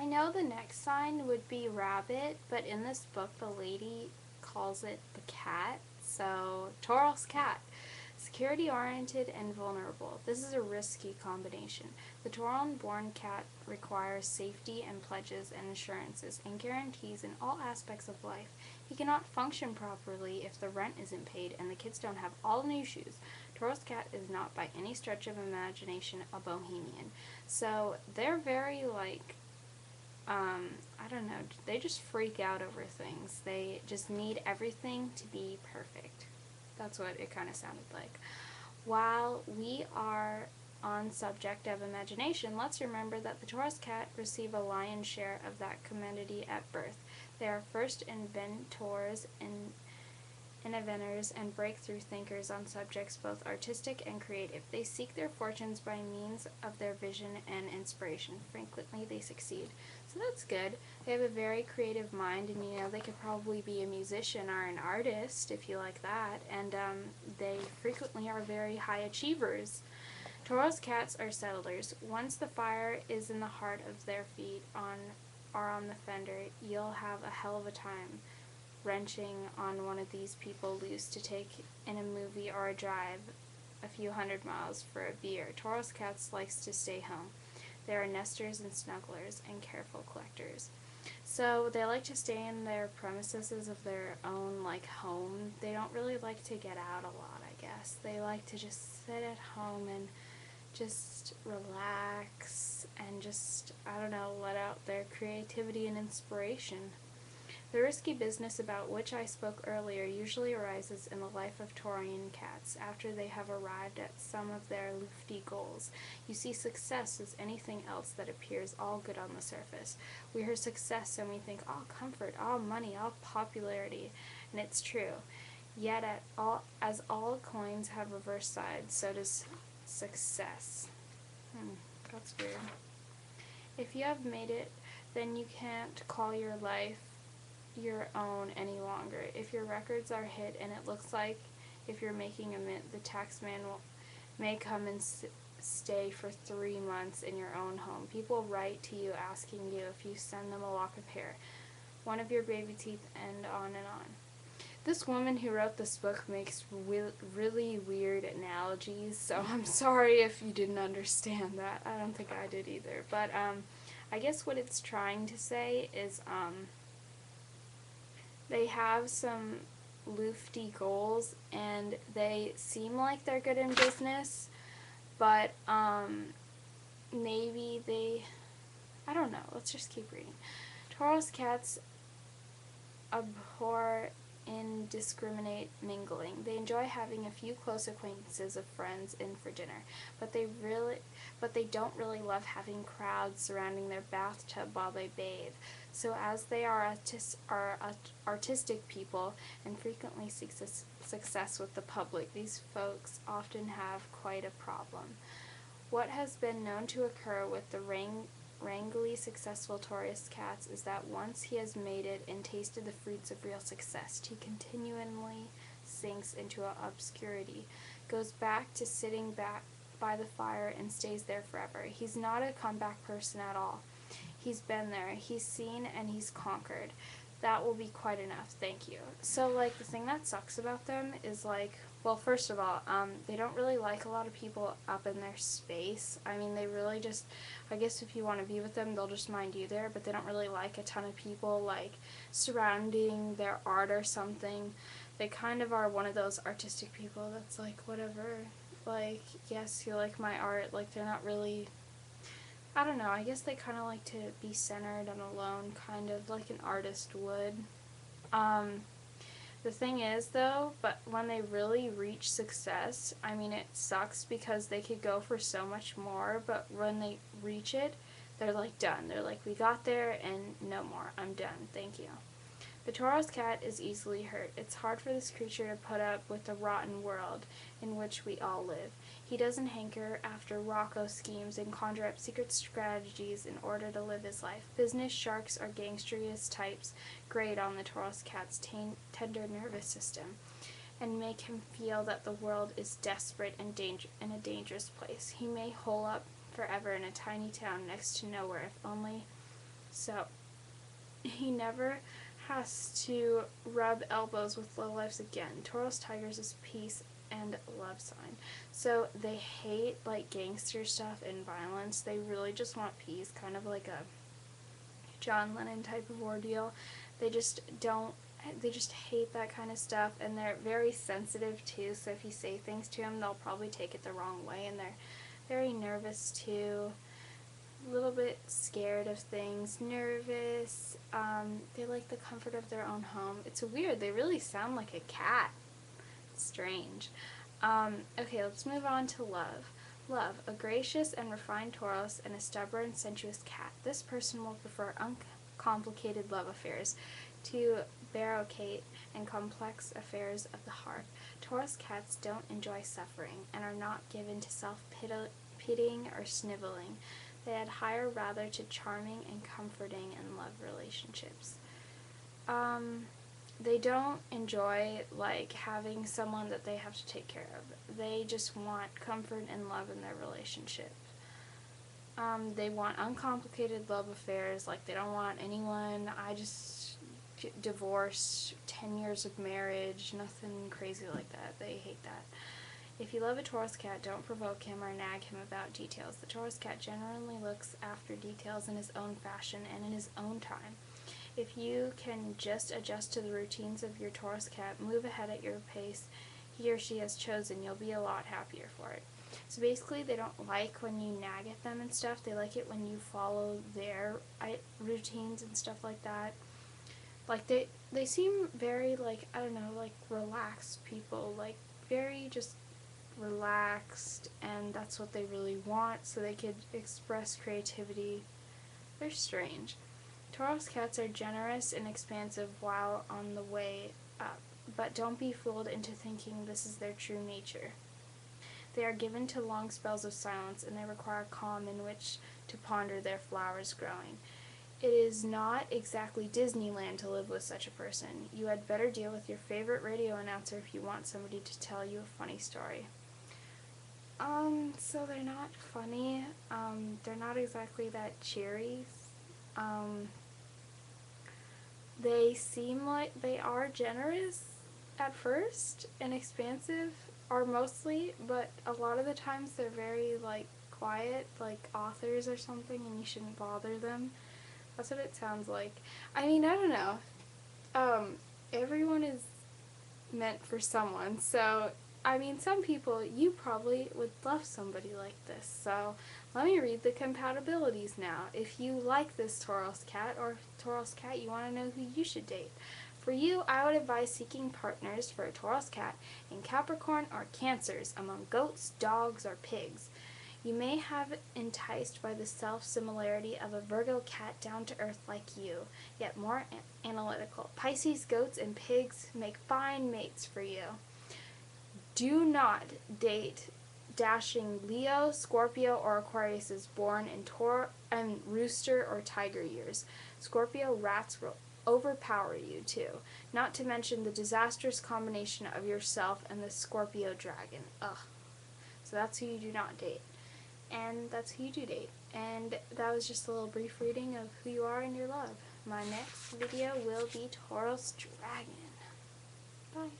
I know the next sign would be rabbit, but in this book the lady calls it the cat. So, Taurus cat. Security oriented and vulnerable. This is a risky combination. The Tauron born cat requires safety and pledges and assurances and guarantees in all aspects of life. He cannot function properly if the rent isn't paid and the kids don't have all new shoes. Taurus cat is not by any stretch of imagination a bohemian. So they're very I don't know, they just freak out over things. They just need everything to be perfect. That's what it kind of sounded like. While we are on subject of imagination, let's remember that the Taurus cat receive a lion's share of that commodity at birth. They are first inventors and inventors and breakthrough thinkers on subjects both artistic and creative. They seek their fortunes by means of their vision and inspiration. Frequently, they succeed. So that's good. They have a very creative mind, and they could probably be a musician or an artist if you like that. And they frequently are very high achievers. Taurus cats are settlers. Once the fire is in the heart of their feet or on the fender, you'll have a hell of a time wrenching on one of these people loose to take in a movie or a drive a few 100 miles for a beer. Taurus cats likes to stay home. They are nesters and snugglers and careful collectors. So they like to stay in their premises of their own home. They don't really like to get out a lot, I guess. They like to just sit at home and just relax and just, I don't know, let out their creativity and inspiration. The risky business about which I spoke earlier usually arises in the life of Taurian cats after they have arrived at some of their lofty goals. You see, success is anything else that appears all good on the surface. We hear success and we think all comfort, all money, all popularity, and it's true. Yet as all coins have reverse sides, so does success. That's weird. If you have made it, then you can't call your life your own any longer. If your records are hit and it looks like if you're making a mint, the tax man may come and stay for 3 months in your own home. People write to you asking you if you send them a lock of hair, one of your baby teeth, and on and on. This woman who wrote this book makes really weird analogies, so I'm sorry if you didn't understand that. I don't think I did either. But I guess what it's trying to say is they have some lofty goals and they seem like they're good in business, but maybe I don't know. Let's just keep reading. Taurus cats abhor indiscriminate mingling. They enjoy having a few close acquaintances of friends in for dinner, but they don't really love having crowds surrounding their bathtub while they bathe. So as they are artistic people and frequently seek success with the public, these folks often have quite a problem. What has been known to occur with the wrangly successful Taurus cats is that once he has made it and tasted the fruits of real success, he continually sinks into obscurity, goes back to sitting back by the fire and stays there forever. He's not a comeback person at all. He's been there, he's seen, and he's conquered. That will be quite enough, thank you. So, the thing that sucks about them is, well, first of all, they don't really like a lot of people up in their space. I mean, they really just, I guess if you want to be with them, they'll just mind you there, but they don't really like a ton of people, surrounding their art or something. They kind of are one of those artistic people that's whatever, yes, you like my art, they're not really, I don't know, I guess they kind of like to be centered and alone, kind of like an artist would. The thing is, though, but when they really reach success, I mean, it sucks because they could go for so much more, but when they reach it, they're done. They're we got there and no more. I'm done. Thank you. The Taurus cat is easily hurt. It's hard for this creature to put up with the rotten world in which we all live. He doesn't hanker after Rocco schemes and conjure up secret strategies in order to live his life. Business sharks or gangsterious types grate on the Taurus cat's tender nervous system and make him feel that the world is desperate and a dangerous place. He may hole up forever in a tiny town next to nowhere if only So he never has to rub elbows with lowlifes again. Taurus tigers is peace and love sign. So they hate like gangster stuff and violence. They really just want peace, kind of like a John Lennon type of ordeal. They just don't they just hate that kind of stuff, and they're very sensitive too, so if you say things to them, they'll probably take it the wrong way, and they're very nervous too, a little bit scared of things, nervous. They like the comfort of their own home. It's weird. They really sound like a cat. It's strange. Okay, let's move on to love. Love, a gracious and refined Taurus and a stubborn, sensuous cat. This person will prefer uncomplicated love affairs to barricade and complex affairs of the heart. Taurus cats don't enjoy suffering and are not given to self-pitying or sniveling. They adhere rather to charming and comforting and love relationships. They don't enjoy like having someone that they have to take care of. They just want comfort and love in their relationship. They want uncomplicated love affairs. Like they don't want anyone. I just divorced, 10 years of marriage, nothing crazy like that. They hate that. If you love a Taurus cat, don't provoke him or nag him about details. The Taurus cat generally looks after details in his own fashion and in his own time. If you can just adjust to the routines of your Taurus cat, move ahead at your pace he or she has chosen, you'll be a lot happier for it. So basically, they don't like when you nag at them and stuff. They like it when you follow their routines and stuff like that. Like, they seem very, like, I don't know, like, relaxed people. Like, very just relaxed, and that's what they really want, so they could express creativity. They're strange. Taurus cats are generous and expansive while on the way up, but don't be fooled into thinking this is their true nature. They are given to long spells of silence, and they require calm in which to ponder their flowers growing. It is not exactly Disneyland to live with such a person. You had better deal with your favorite radio announcer if you want somebody to tell you a funny story. So they're not funny. They're not exactly that cheery. They seem like they are generous at first and expansive, or mostly, but a lot of the times they're very, like, quiet, like authors or something, and you shouldn't bother them. That's what it sounds like. I mean, I don't know. Everyone is meant for someone, so I mean, some people, you probably would love somebody like this. So let me read the compatibilities now. If you like this Taurus cat, or Taurus cat, you want to know who you should date. For you, I would advise seeking partners for a Taurus cat in Capricorn or Cancers among goats, dogs, or pigs. You may have enticed by the self-similarity of a Virgo cat down to earth like you, yet more analytical. Pisces, goats, and pigs make fine mates for you. Do not date dashing Leo, Scorpio, or Aquarius is born in Rooster or Tiger years. Scorpio rats will overpower you too, not to mention the disastrous combination of yourself and the Scorpio dragon. Ugh. So that's who you do not date. And that's who you do date. And that was just a little brief reading of who you are and your love. My next video will be Taurus Dragon. Bye.